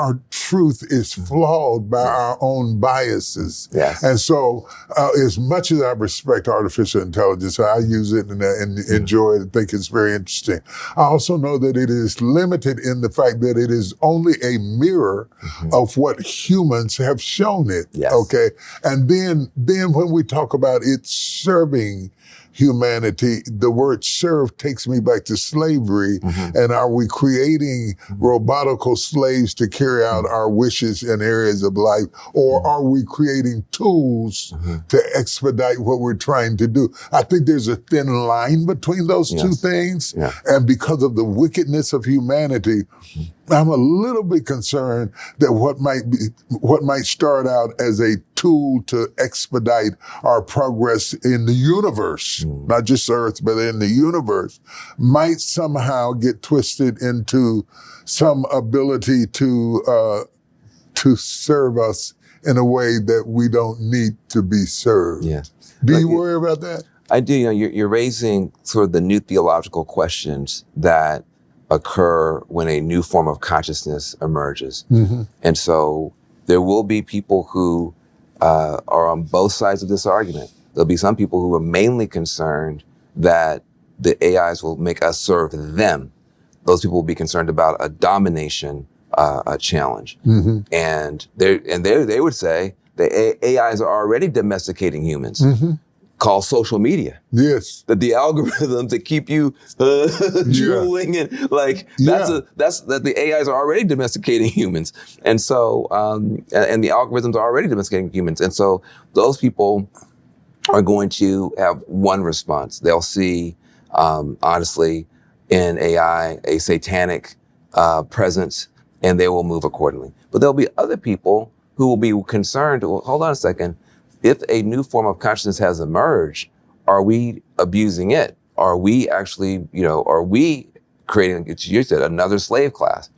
our truth is flawed by our own biases. Yes. And so as much as I respect artificial intelligence, I use it and enjoy it and think it's very interesting. I also know that it is limited in the fact that it is only a mirror of what humans have shown it. Yes. Okay. And then when we talk about it serving humanity, the word serve takes me back to slavery. And are we creating robotical slaves to carry out our wishes in areas of life? Or are we creating tools to expedite what we're trying to do? I think there's a thin line between those two things. Yeah. And because of the wickedness of humanity, I'm a little bit concerned that what might start out as a tool to expedite our progress in the universe, not just Earth, but in the universe, might somehow get twisted into some ability to serve us in a way that we don't need to be served. Yeah. Do you worry about that? I do. You're raising sort of the new theological questions that occur when a new form of consciousness emerges. And so there will be people who are on both sides of this argument. There'll be some people who are mainly concerned that the AIs will make us serve them. Those people will be concerned about a domination challenge. And they would say the AIs are already domesticating humans. Called social media. Yes. That the algorithms that keep you drooling and that's that the AIs are already domesticating humans. And so, and the algorithms are already domesticating humans. And so those people are going to have one response. They'll see, honestly, in AI, a satanic presence, and they will move accordingly. But there'll be other people who will be concerned, well, hold on a second, if a new form of consciousness has emerged, are we abusing it? Are we actually, are we creating, you said, another slave class?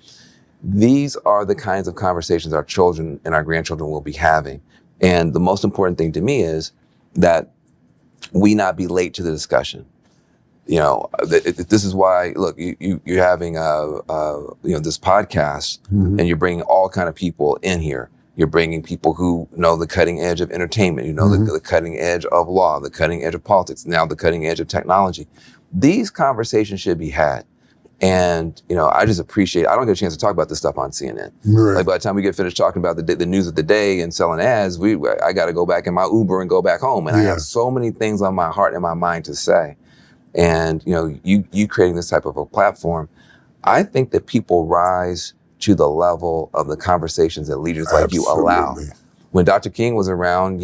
These are the kinds of conversations our children and our grandchildren will be having. And the most important thing to me is that we not be late to the discussion. This is why, look, you're having this podcast and you're bringing all kind of people in here. You're bringing people who know the cutting edge of entertainment, the cutting edge of law, the cutting edge of politics, now the cutting edge of technology. These conversations should be had. And, I just appreciate, I don't get a chance to talk about this stuff on CNN. Right. Like by the time we get finished talking about the news of the day and selling ads, I got to go back in my Uber and go back home. And I have so many things on my heart and my mind to say. And, you creating this type of a platform, I think that people rise to the level of the conversations that leaders like you allow. When Dr. King was around,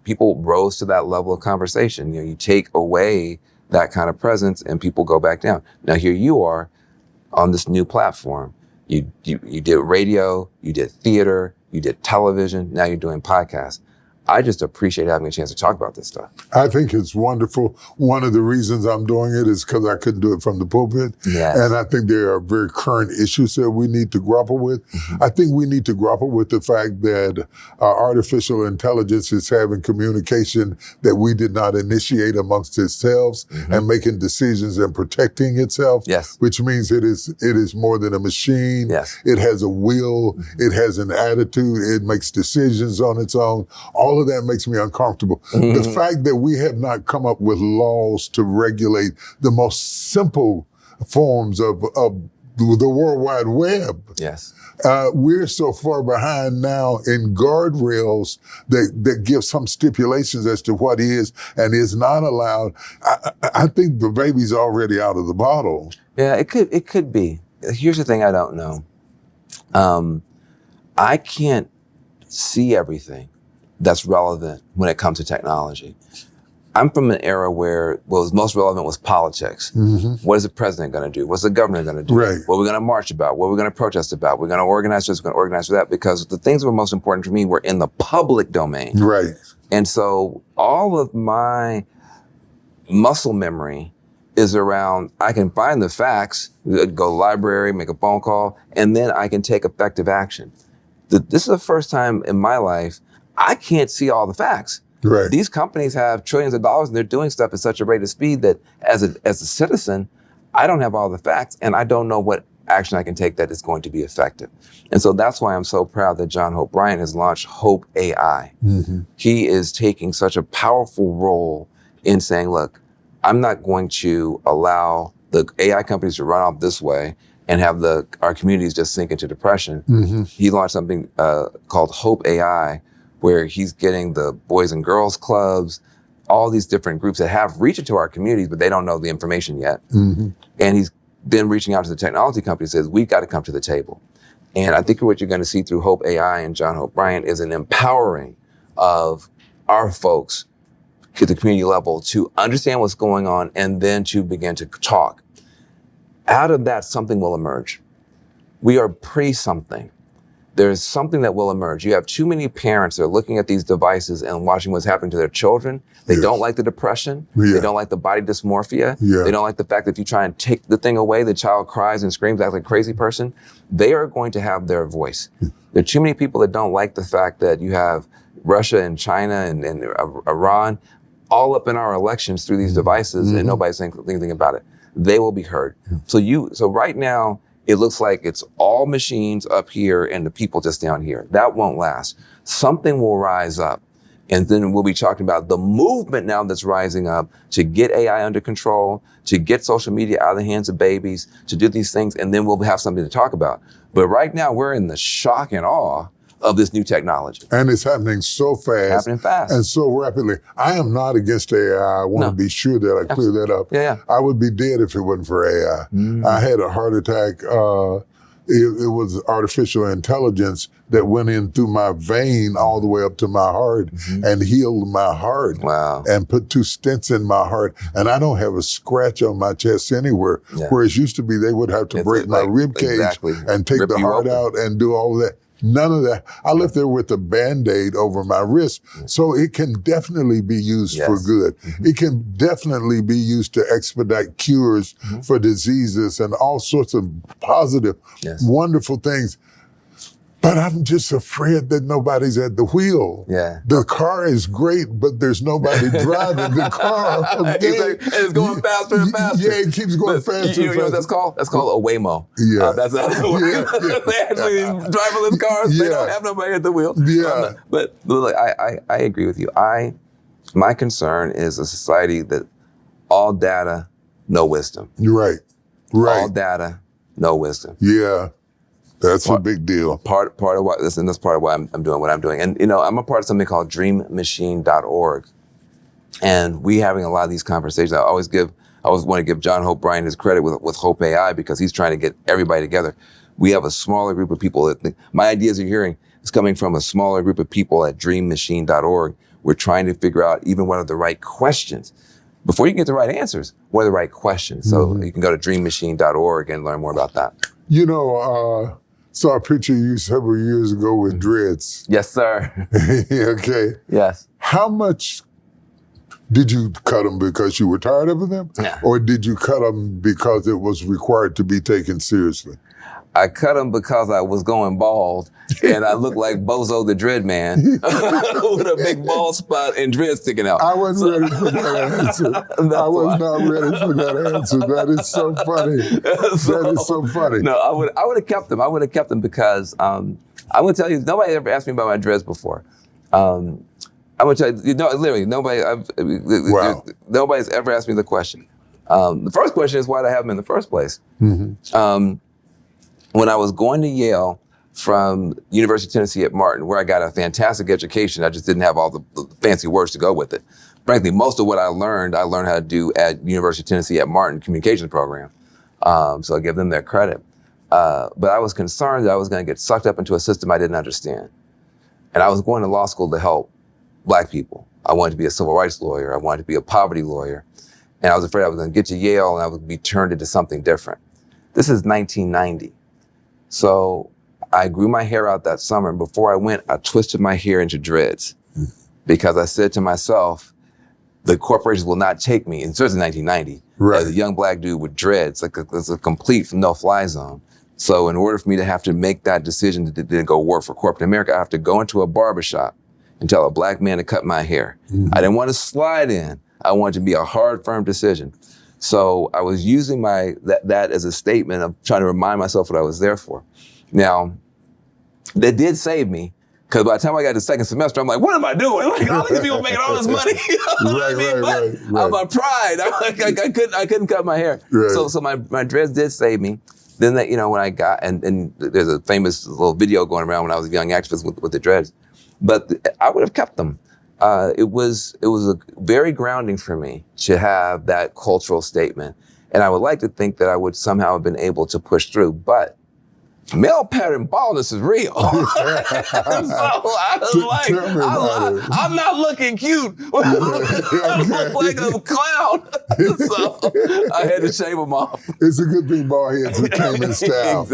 people rose to that level of conversation. You take away that kind of presence and people go back down. Now here you are on this new platform. You did radio, you did theater, you did television, now you're doing podcasts. I just appreciate having a chance to talk about this stuff. I think it's wonderful. One of the reasons I'm doing it is because I couldn't do it from the pulpit. Yes. And I think there are very current issues that we need to grapple with. I think we need to grapple with the fact that artificial intelligence is having communication that we did not initiate amongst itself and making decisions and protecting itself. Yes. Which means it is more than a machine. Yes. It has a will. It has an attitude. It makes decisions on its own. All of that makes me uncomfortable. The fact that we have not come up with laws to regulate the most simple forms of the World Wide Web. Yes. We're so far behind now in guardrails that give some stipulations as to what is and is not allowed. I think the baby's already out of the bottle. Yeah, it could be. Here's the thing I don't know. I can't see everything that's relevant when it comes to technology. I'm from an era where what was most relevant was politics. What is the president going to do? What's the governor going to do? Right. What are we going to march about? What are we going to protest about? We're going to organize this, we're going to organize for that, because the things that were most important for me were in the public domain. Right. And so all of my muscle memory is around, I can find the facts, go to the library, make a phone call, and then I can take effective action. This is the first time in my life I can't see all the facts. Right. These companies have trillions of dollars and they're doing stuff at such a rate of speed that as a citizen, I don't have all the facts and I don't know what action I can take that is going to be effective? And so that's why I'm so proud that John Hope Bryant has launched Hope AI. He is taking such a powerful role in saying, look, I'm not going to allow the AI companies to run off this way and have our communities just sink into depression. He launched something called Hope AI, where he's getting the Boys and Girls Clubs, all these different groups that have reached into our communities, but they don't know the information yet. And he's then reaching out to the technology companies and says, we've got to come to the table. And I think what you're going to see through Hope AI and John Hope Bryant is an empowering of our folks at the community level to understand what's going on and then to begin to talk. Out of that, something will emerge. We are pre-something. There's something that will emerge. You have too many parents that are looking at these devices and watching what's happening to their children. They don't like the depression. They don't like the body dysmorphia. They don't like the fact that if you try and take the thing away, the child cries and screams like a crazy person. They are going to have their voice. There are too many people that don't like the fact that you have Russia and China and Iran all up in our elections through these devices and nobody's saying anything about it. They will be heard. So right now, it looks like it's all machines up here and the people just down here. That won't last. Something will rise up. And then we'll be talking about the movement now that's rising up to get AI under control, to get social media out of the hands of babies, to do these things, and then we'll have something to talk about. But right now, we're in the shock and awe of this new technology. And it's happening so fast. Happening fast. And so rapidly. I am not against AI. I want to be sure that I clear that up. I would be dead if it wasn't for AI. I had a heart attack. It was artificial intelligence that went in through my vein all the way up to my heart and healed my heart. And put 2 stents in my heart. And I don't have a scratch on my chest anywhere. Whereas used to be, they would have to break my rib cage and take the heart out and do all of that. None of that. I left there with a Band-Aid over my wrist. So it can definitely be used for good. It can definitely be used to expedite cures for diseases and all sorts of positive, wonderful things. But I'm just afraid that nobody's at the wheel. The car is great, but there's nobody driving the car. And it's going faster and faster. It keeps going faster. You know what that's called? That's called a Waymo. That's how it works. They actually driverless cars. They don't have nobody at the wheel. But look, I agree with you. My concern is a society that all data, no wisdom. Right. All data, no wisdom. That's a big deal. Part of why, listen, that's part of why I'm doing what I'm doing. And, I'm a part of something called dreammachine.org. And we having a lot of these conversations. I always want to give John Hope Bryant his credit with Hope AI because he's trying to get everybody together. We have a smaller group of people that think, my ideas you're hearing is coming from a smaller group of people at dreammachine.org. We're trying to figure out even what are the right questions. Before you get the right answers, what are the right questions? So you can go to dreammachine.org and learn more about that. Saw a picture of you several years ago with dreads. Yes, sir. Okay. Yes. How much did you cut them because you were tired of them? Or did you cut them because it was required to be taken seriously? I cut them because I was going bald and I looked like Bozo the Dread Man with a big bald spot and dreads sticking out. I wasn't ready for that answer. I was not ready for that answer. That is so funny. That is so funny. No, I would have kept them. I would have kept them because I would tell you, nobody ever asked me about my dreads before. I would tell you, literally, nobody's ever asked me the question. The first question is why did I have them in the first place? When I was going to Yale from University of Tennessee at Martin, where I got a fantastic education, I just didn't have all the fancy words to go with it. Frankly, most of what I learned how to do at University of Tennessee at Martin communications program. So I give them their credit. But I was concerned that I was going to get sucked up into a system I didn't understand. And I was going to law school to help Black people. I wanted to be a civil rights lawyer. I wanted to be a poverty lawyer. And I was afraid I was going to get to Yale and I would be turned into something different. This is 1990. So I grew my hair out that summer. And before I went, I twisted my hair into dreads because I said to myself, the corporations will not take me, and certainly 1990, as a young Black dude with dreads, it's a complete no-fly zone. So in order for me to have to make that decision to go work for corporate America, I have to go into a barbershop and tell a Black man to cut my hair. I didn't want to slide in. I wanted it to be a hard, firm decision. So I was using that as a statement of trying to remind myself what I was there for. Now, that did save me. Because by the time I got to the second semester, I'm like, what am I doing? Like, all these people making all this money. You know what I mean? But my pride, I couldn't cut my hair. Right. So my dreads did save me. Then that, when I got, and there's a famous little video going around when I was a young actress with the dreads, but I would have kept them. It was a very grounding for me to have that cultural statement. And I would like to think that I would somehow have been able to push through, but male pattern baldness is real. So I was like, I'm not looking cute. I look like a clown. So I had to shave them off. It's a good thing bald heads came in style.